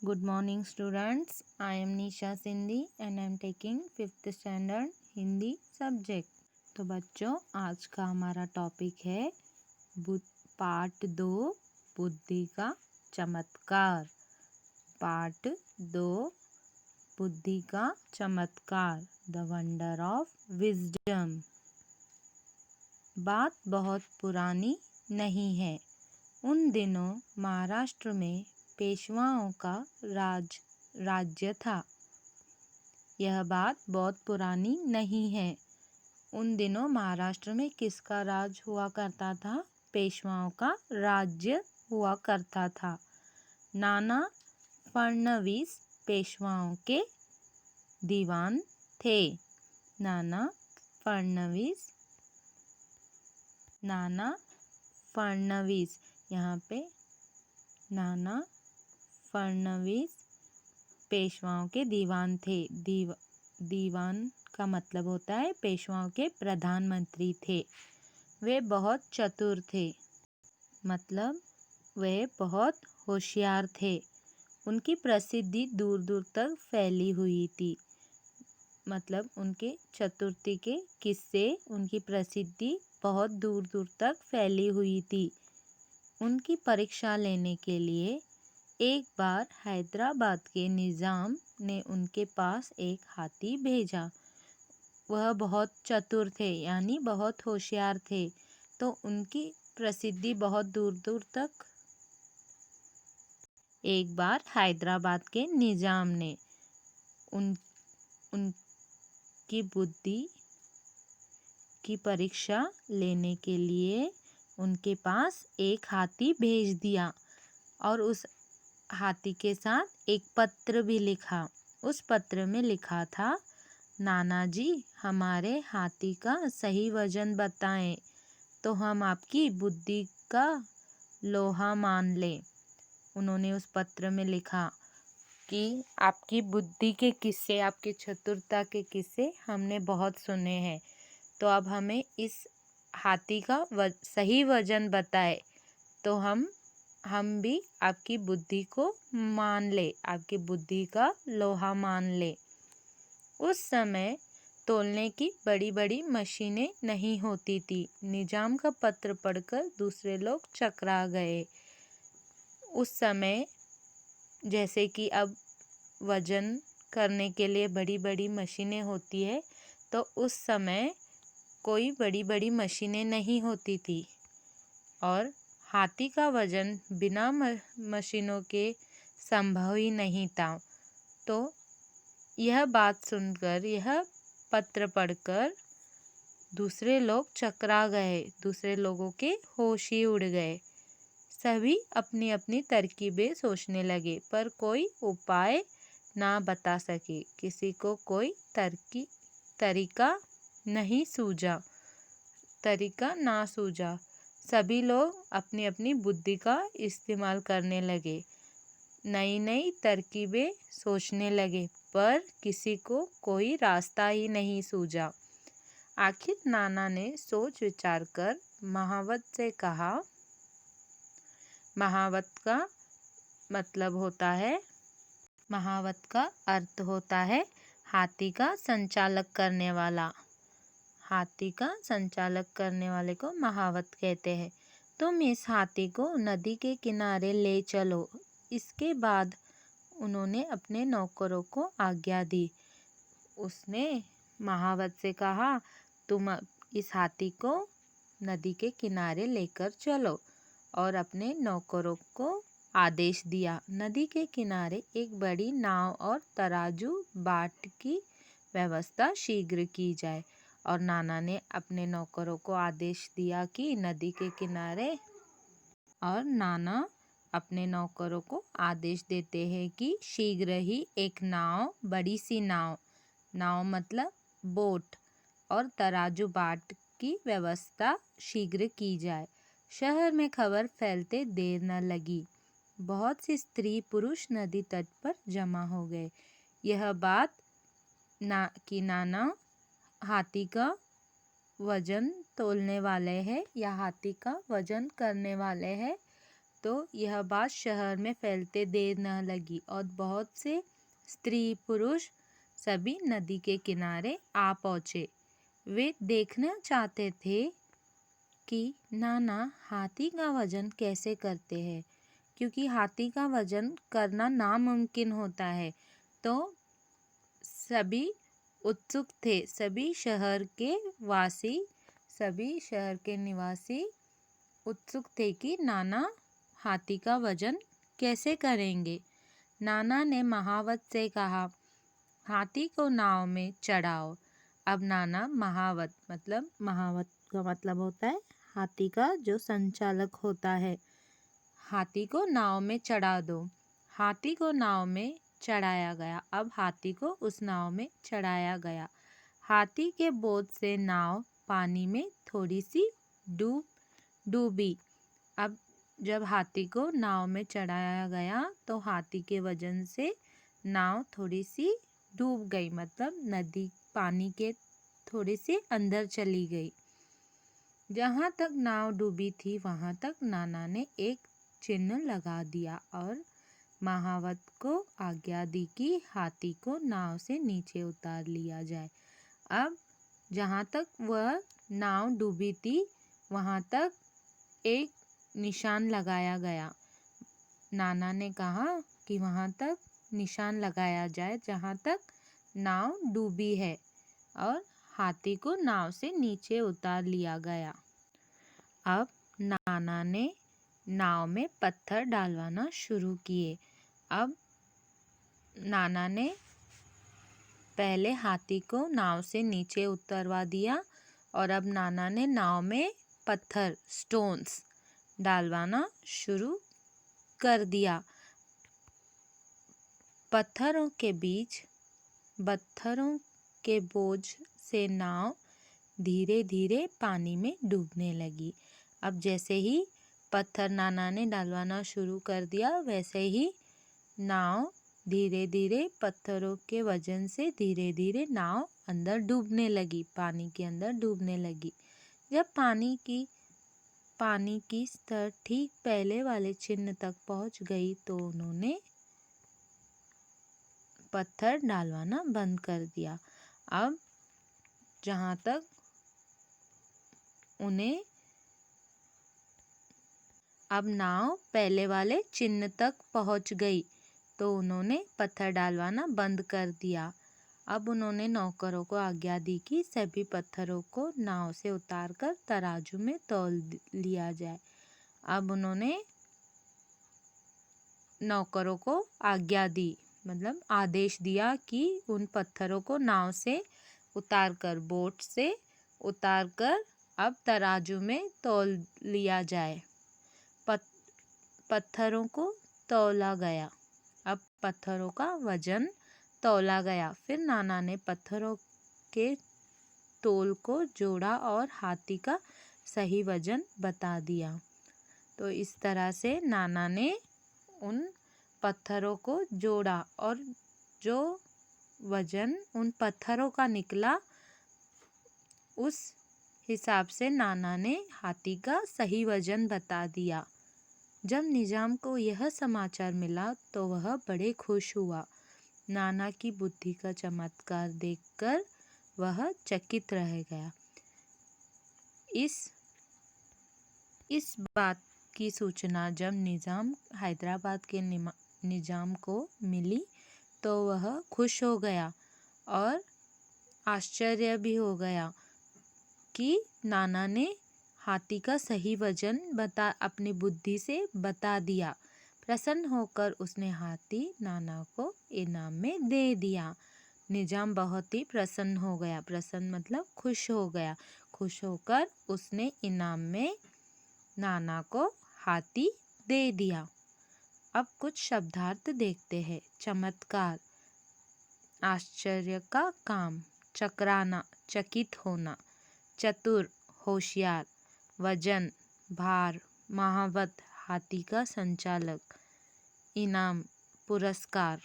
Good morning students. I am Nisha Sindhi and I am taking 5th standard Hindi subject. तो बच्चों आज का हमारा टॉपिक है पार्ट 2 बुद्धि का चमत्कार। पार्ट 2 बुद्धि का चमत्कार द वंडर ऑफ विजडम। बात बहुत पुरानी नहीं है। उन दिनों महाराष्ट्र में पेशवाओं का राज्य था। यह बात बहुत पुरानी नहीं है। उन दिनों महाराष्ट्र में किसका राज हुआ करता था? पेशवाओं का राज्य हुआ करता था। नाना फडणवीस पेशवाओं के दीवान थे। नाना फडणवीस यहाँ पे नाना फडणवीस पेशवाओं के दीवान थे। दीवान का मतलब होता है पेशवाओं के प्रधानमंत्री थे। वे बहुत चतुर थे, मतलब वे बहुत होशियार थे। उनकी प्रसिद्धि दूर दूर तक फैली हुई थी, मतलब उनके चतुर्थी के किस्से, उनकी प्रसिद्धि बहुत दूर दूर तक फैली हुई थी। उनकी परीक्षा लेने के लिए एक बार हैदराबाद के निज़ाम ने उनके पास एक हाथी भेजा। वह बहुत चतुर थे, यानी बहुत होशियार थे, तो उनकी प्रसिद्धि बहुत दूर दूर तक। एक बार हैदराबाद के निज़ाम ने उनकी बुद्धि की परीक्षा लेने के लिए उनके पास एक हाथी भेज दिया और उस हाथी के साथ एक पत्र भी लिखा। उस पत्र में लिखा था, नाना जी हमारे हाथी का सही वजन बताएं तो हम आपकी बुद्धि का लोहा मान लें। उन्होंने उस पत्र में लिखा कि आपकी बुद्धि के किस्से, आपकी चतुरता के किस्से हमने बहुत सुने हैं, तो अब हमें इस हाथी का सही वजन बताए तो हम भी आपकी बुद्धि को मान ले, आपकी बुद्धि का लोहा मान ले। उस समय तौलने की बड़ी बड़ी मशीनें नहीं होती थी। निजाम का पत्र पढ़कर दूसरे लोग चकरा गए। उस समय जैसे कि अब वजन करने के लिए बड़ी बड़ी मशीनें होती है, तो उस समय कोई बड़ी बड़ी मशीनें नहीं होती थी और हाथी का वजन बिना मशीनों के संभव ही नहीं था। तो यह बात सुनकर, यह पत्र पढ़कर दूसरे लोग चकरा गए, दूसरे लोगों के होश ही उड़ गए। सभी अपनी अपनी तरकीबें सोचने लगे, पर कोई उपाय ना बता सके। किसी को कोई तरीका ना सूझा। सभी लोग अपनी अपनी बुद्धि का इस्तेमाल करने लगे, नई नई तरकीबें सोचने लगे, पर किसी को कोई रास्ता ही नहीं सूझा। आखिर नाना ने सोच विचार कर महावत से कहा। महावत का अर्थ होता है हाथी का संचालक करने वाला। हाथी का संचालक करने वाले को महावत कहते हैं। तुम इस हाथी को नदी के किनारे ले चलो। इसके बाद उन्होंने अपने नौकरों को आज्ञा दी। उसने महावत से कहा, तुम इस हाथी को नदी के किनारे लेकर चलो, और अपने नौकरों को आदेश दिया, नदी के किनारे एक बड़ी नाव और तराजू बाट की व्यवस्था शीघ्र की जाए। और नाना ने अपने नौकरों को आदेश दिया कि नदी के किनारे, और नाना अपने नौकरों को आदेश देते हैं कि शीघ्र ही एक नाव, बड़ी सी नाव मतलब बोट, और तराजू बाट की व्यवस्था शीघ्र की जाए। शहर में खबर फैलते देर न लगी। बहुत सी स्त्री पुरुष नदी तट पर जमा हो गए। यह बात कि नाना हाथी का वजन तोलने वाले हैं या हाथी का वजन करने वाले हैं, तो यह बात शहर में फैलते देर न लगी और बहुत से स्त्री पुरुष सभी नदी के किनारे आ पहुँचे। वे देखना चाहते थे कि नाना हाथी का वजन कैसे करते हैं, क्योंकि हाथी का वजन करना नामुमकिन होता है। तो सभी उत्सुक थे, सभी शहर के निवासी उत्सुक थे कि नाना हाथी का वजन कैसे करेंगे। नाना ने महावत से कहा, हाथी को नाव में चढ़ाओ। अब नाना महावत का मतलब होता है हाथी का जो संचालक होता है, हाथी को नाव में चढ़ा दो। हाथी को नाव में चढ़ाया गया। अब हाथी को उस नाव में चढ़ाया गया। हाथी के बोझ से नाव पानी में थोड़ी सी डूबी। अब जब हाथी को नाव में चढ़ाया गया तो हाथी के वजन से नाव थोड़ी सी डूब गई, मतलब नदी पानी के थोड़ी सी अंदर चली गई। जहाँ तक नाव डूबी थी वहाँ तक नाना ने एक चिन्ह लगा दिया और महावत को आज्ञा दी कि हाथी को नाव से नीचे उतार लिया जाए। अब जहाँ तक वह नाव डूबी थी वहाँ तक एक निशान लगाया गया। नाना ने कहा कि वहाँ तक निशान लगाया जाए जहाँ तक नाव डूबी है, और हाथी को नाव से नीचे उतार लिया गया। अब नाना ने नाव में पत्थर डालवाना शुरू किए। अब नाना ने पहले हाथी को नाव से नीचे उतरवा दिया और अब नाना ने नाव में पत्थर स्टोन्स डालवाना शुरू कर दिया। पत्थरों के बोझ से नाव धीरे धीरे पानी में डूबने लगी। अब जैसे ही पत्थर नाना ने डालवाना शुरू कर दिया वैसे ही नाव धीरे धीरे पत्थरों के वजन से धीरे धीरे नाव अंदर डूबने लगी, पानी के अंदर डूबने लगी। जब पानी की सतह ठीक पहले वाले चिन्ह तक पहुंच गई तो उन्होंने पत्थर डालवाना बंद कर दिया। अब जहाँ तक अब नाव पहले वाले चिन्ह तक पहुंच गई तो उन्होंने पत्थर डालवाना बंद कर दिया। अब उन्होंने नौकरों को आज्ञा दी कि सभी पत्थरों को नाव से उतारकर तराजू में तौल लिया जाए। अब उन्होंने नौकरों को आज्ञा दी, मतलब आदेश दिया कि उन पत्थरों को नाव से उतारकर, बोट से उतारकर अब तराजू में तौल लिया जाए। पत्थरों को तौला गया। अब पत्थरों का वजन तौला गया। फिर नाना ने पत्थरों के तोल को जोड़ा और हाथी का सही वजन बता दिया। तो इस तरह से नाना ने उन पत्थरों को जोड़ा और जो वजन उन पत्थरों का निकला उस हिसाब से नाना ने हाथी का सही वजन बता दिया। जब निजाम को यह समाचार मिला तो वह बड़े खुश हुआ। नाना की बुद्धि का चमत्कार देखकर वह चकित रह गया। इस बात की सूचना जब हैदराबाद के निजाम को मिली तो वह खुश हो गया और आश्चर्य भी हो गया कि नाना ने हाथी का सही वजन अपनी बुद्धि से बता दिया। प्रसन्न होकर उसने हाथी नाना को इनाम में दे दिया। निजाम बहुत ही प्रसन्न हो गया। प्रसन्न मतलब खुश हो गया। खुश होकर उसने इनाम में नाना को हाथी दे दिया। अब कुछ शब्दार्थ देखते हैं। चमत्कार, आश्चर्य का काम, चकराना, चकित होना, चतुर, होशियार, वजन, भार, महावत, हाथी का संचालक, इनाम, पुरस्कार,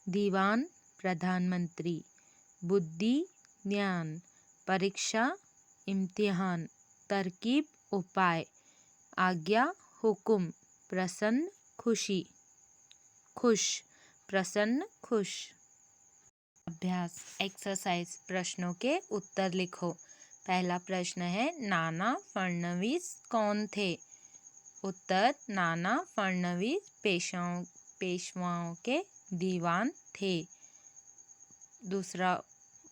दीवान, प्रधानमंत्री, बुद्धि, ज्ञान, परीक्षा, इम्तिहान, तरकीब, उपाय, आज्ञा, हुक्म, प्रसन्न, खुशी, खुश, प्रसन्न, खुश। अभ्यास एक्सरसाइज, प्रश्नों के उत्तर लिखो। पहला प्रश्न है, नाना फडणवीस कौन थे? उत्तर, नाना फडणवीस पेशवाओं के दीवान थे। दूसरा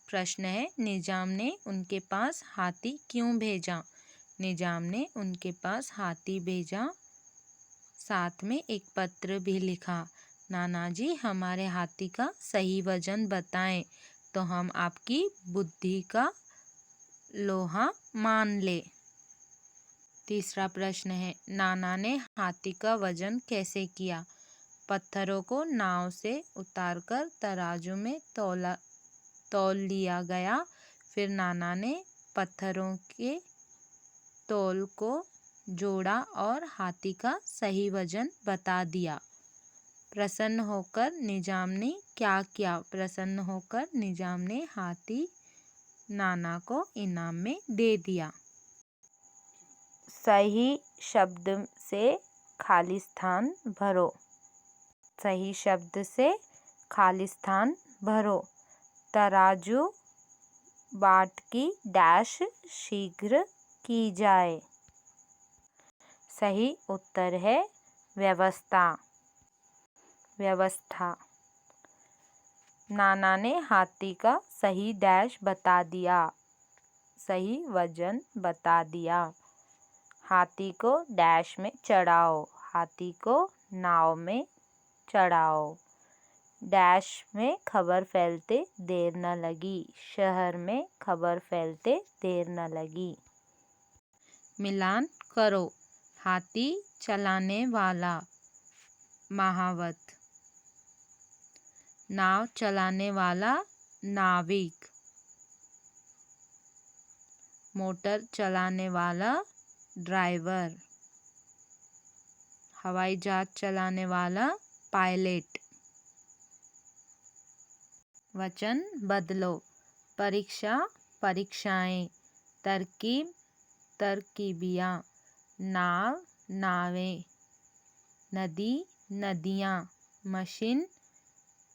प्रश्न है, निजाम ने उनके पास हाथी क्यों भेजा? निजाम ने उनके पास हाथी भेजा, साथ में एक पत्र भी लिखा। नाना जी, हमारे हाथी का सही वजन बताएं तो हम आपकी बुद्धि का लोहा मान ले। तीसरा प्रश्न है, नाना ने हाथी का वजन कैसे किया? पत्थरों को नाव से उतारकर तराजू में तौल लिया गया। फिर नाना ने पत्थरों के तौल को जोड़ा और हाथी का सही वजन बता दिया। प्रसन्न होकर निजाम ने क्या किया? प्रसन्न होकर निजाम ने हाथी नाना को इनाम में दे दिया। सही शब्द से खाली स्थान भरो। सही शब्द से खाली स्थान भरो। तराजू बाट की डैश शीघ्र की जाए। सही उत्तर है व्यवस्था। व्यवस्था। नाना ने हाथी का सही डैश बता दिया। सही वजन बता दिया। हाथी को डैश में चढ़ाओ। हाथी को नाव में चढ़ाओ। डैश में खबर फैलते देर न लगी। शहर में खबर फैलते देर न लगी। मिलान करो। हाथी चलाने वाला महावत। नाव चलाने वाला नाविक। मोटर चलाने वाला ड्राइवर। हवाई जहाज चलाने वाला पायलट। वचन बदलो। परीक्षा, परीक्षाएं। तरकीब, तरकीबियां। नाव, नावें। नदी, नदियां। मशीन,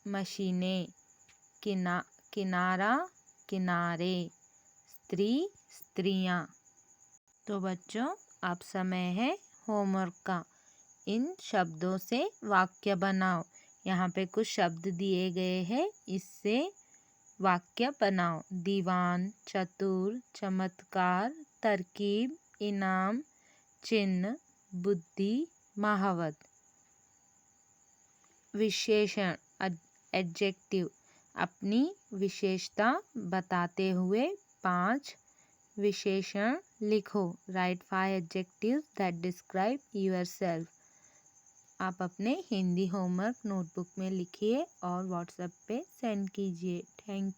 मशीनें। किनारा, किनारे। स्त्री, स्त्रियां। तो बच्चों, अब समय है होमवर्क का। इन शब्दों से वाक्य बनाओ। यहाँ पे कुछ शब्द दिए गए हैं, इससे वाक्य बनाओ। दीवान, चतुर, चमत्कार, तरकीब, इनाम, चिन्ह, बुद्धि, महावत। विशेषण एडजेक्टिव, अपनी विशेषता बताते हुए 5 विशेषण लिखो। Right 5 adjectives that describe yourself. आप अपने हिंदी होमवर्क नोटबुक में लिखिए और व्हाट्सएप पे सेंड कीजिए। Thank you.